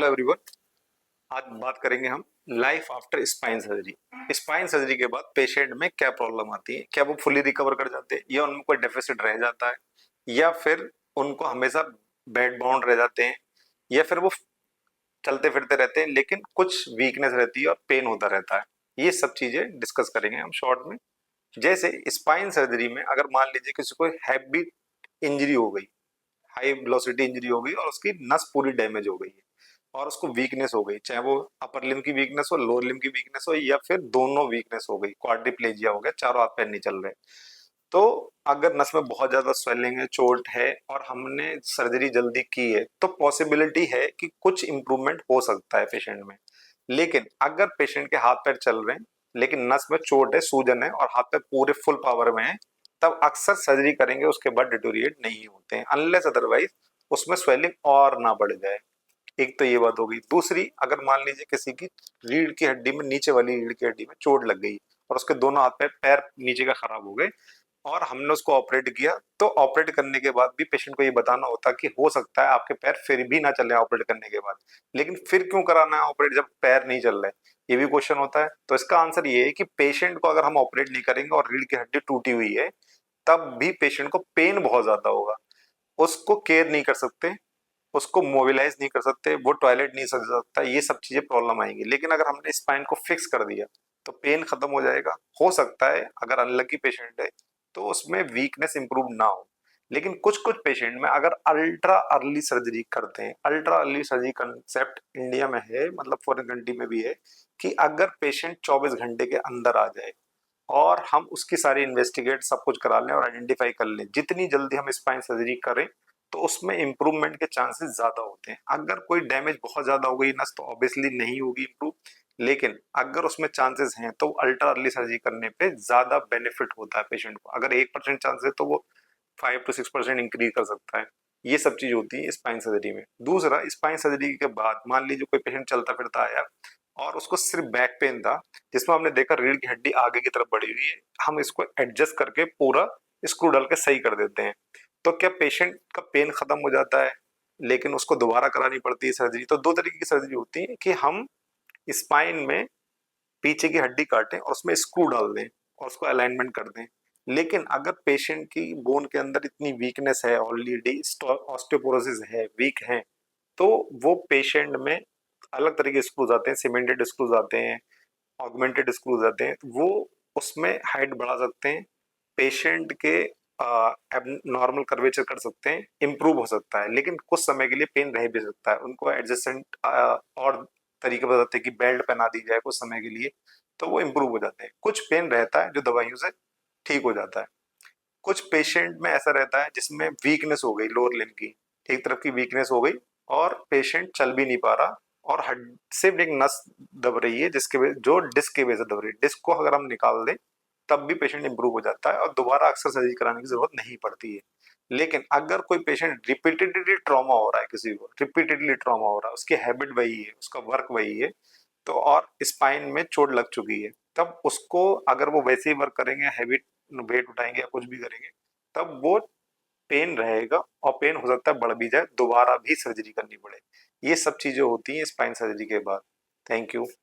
Hello everyone. आज बात करेंगे हम life after spine surgery. Spine surgery के बाद पेशेंट में क्या प्रॉब्लम आती है, क्या वो फुली रिकवर कर जाते हैं या उनमें कोई डेफिसिट रह जाता है, या फिर उनको हमेशा बेड बाउंड रह जाते हैं, या फिर वो चलते फिरते रहते हैं लेकिन कुछ वीकनेस रहती है और पेन होता रहता है। ये सब चीजें डिस्कस करेंगे हम शॉर्ट में। जैसे स्पाइन सर्जरी में अगर मान लीजिए किसी को हैवी इंजरी हो गई, हाई वेलोसिटी इंजरी हो गई और उसकी नस पूरी डैमेज हो गई है और उसको वीकनेस हो गई, चाहे वो अपर लिम्ब की वीकनेस हो, लोअर लिम्ब की वीकनेस हो, या फिर दोनों वीकनेस हो गई, क्वाड्रिप्लेजिया हो गया, चारों हाथ पैर नहीं चल रहे, तो अगर नस में बहुत ज्यादा स्वेलिंग है, चोट है और हमने सर्जरी जल्दी की है तो पॉसिबिलिटी है कि कुछ इंप्रूवमेंट हो सकता है पेशेंट में। लेकिन अगर पेशेंट के हाथ पैर चल रहे हैं लेकिन नस में चोट है, सूजन है और हाथ पैर पूरे फुल पावर में है, तब अक्सर सर्जरी करेंगे उसके बाद डिटोरिएट नहीं होते हैं, अनलेस अदरवाइज उसमें स्वेलिंग और ना बढ़ जाए। एक तो ये बात हो गई। दूसरी, अगर मान लीजिए किसी की रीढ़ की हड्डी में, नीचे वाली रीढ़ की हड्डी में चोट लग गई और उसके दोनों हाथ पैर पैर नीचे का खराब हो गए और हमने उसको ऑपरेट किया, तो ऑपरेट करने के बाद भी पेशेंट को ये बताना होता है कि हो सकता है आपके पैर फिर भी ना चले ऑपरेट करने के बाद, लेकिन फिर क्यों कराना है ऑपरेट जब पैर नहीं चल रहे, ये भी क्वेश्चन होता है। तो इसका आंसर ये है कि पेशेंट को अगर हम ऑपरेट नहीं करेंगे और रीढ़ की हड्डी टूटी हुई है तब भी पेशेंट को पेन बहुत ज्यादा होगा, उसको केयर नहीं कर सकते, उसको मोबिलाइज नहीं कर सकते, वो टॉयलेट नहीं सक सकता, ये सब चीजें प्रॉब्लम आएंगी। लेकिन अगर हमने स्पाइन को फिक्स कर दिया तो पेन खत्म हो जाएगा। हो सकता है अगर अनलकी पेशेंट है तो उसमें वीकनेस इंप्रूव ना हो, लेकिन कुछ कुछ पेशेंट में अगर अल्ट्रा अर्ली सर्जरी करते हैं, ultra early surgery concept India में है, मतलब फॉरेन कंट्री में भी है, कि अगर पेशेंट 24 घंटे के अंदर आ जाए और हम उसकी सारी इन्वेस्टिगेट सब कुछ करा लें और आइडेंटिफाई कर लें, जितनी जल्दी हम स्पाइन सर्जरी करें तो उसमें इंप्रूवमेंट के चांसेस ज्यादा होते हैं। अगर कोई डैमेज बहुत ज्यादा हो गई नस तो ऑब्वियसली नहीं होगी इंप्रूव, लेकिन अगर उसमें चांसेस हैं तो अल्ट्रा अर्ली सर्जरी करने पे ज्यादा बेनिफिट होता है पेशेंट को। अगर 1% चांस है तो वो 5 to 6% इंक्रीज कर सकता है। ये सब चीज होती है स्पाइन सर्जरी में। दूसरा, स्पाइन सर्जरी के बाद मान लीजिए कोई पेशेंट चलता फिरता आया और उसको सिर्फ बैक पेन था, जिसमें हमने देखा रीढ़ की हड्डी आगे की तरफ बढ़ी हुई है, हम इसको एडजस्ट करके पूरा स्क्रू डाल के सही कर देते हैं, तो क्या पेशेंट का पेन खत्म हो जाता है लेकिन उसको दोबारा करानी पड़ती है सर्जरी। तो दो तरीके की सर्जरी होती है कि हम स्पाइन में पीछे की हड्डी काटें और उसमें स्क्रू डाल दें और उसको अलाइनमेंट कर दें। लेकिन अगर पेशेंट की बोन के अंदर इतनी वीकनेस है, ऑलरेडी ऑस्टियोपोरोसिस है, वीक है, तो वो पेशेंट में अलग तरह के स्क्रूज आते हैं, सीमेंटेड स्क्रूज आते हैं, ऑगमेंटेड स्क्रूज आते हैं, वो उसमें हाइट बढ़ा सकते हैं, पेशेंट के नॉर्मल कर्वेचर कर सकते हैं, इंप्रूव हो सकता है, लेकिन कुछ समय के लिए पेन रह भी सकता है। उनको एडजस्टेंट और तरीके बताते हैं कि बेल्ट पहना दी जाए कुछ समय के लिए, तो वो इंप्रूव हो जाते हैं। कुछ पेन रहता है जो दवाइयों से ठीक हो जाता है। कुछ पेशेंट में ऐसा रहता है जिसमें वीकनेस हो गई, लोअर लिम्ब की एक तरफ की वीकनेस हो गई और पेशेंट चल भी नहीं पा रहा और हड सिर्फ एक नस दब रही है, जिसके वजह जो डिस्क की वजह से दब रही है, डिस्क को अगर हम निकाल दें तब भी पेशेंट इंप्रूव हो जाता है और दोबारा अक्सर सर्जरी कराने की जरूरत नहीं पड़ती है। लेकिन अगर कोई पेशेंट रिपीटेडली ट्रॉमा हो रहा है, किसी को रिपीटेडली ट्रॉमा हो रहा है, उसकी हैबिट वही है, उसका वर्क वही है, तो और स्पाइन में चोट लग चुकी है, तब उसको अगर वो वैसे ही वर्क करेंगे, हैवी वेट उठाएंगे या कुछ भी करेंगे, तब वो पेन रहेगा और पेन हो सकता है बढ़ भी जाए, दोबारा भी सर्जरी करनी पड़े। ये सब चीजें होती हैं स्पाइन सर्जरी के बाद। Thank you.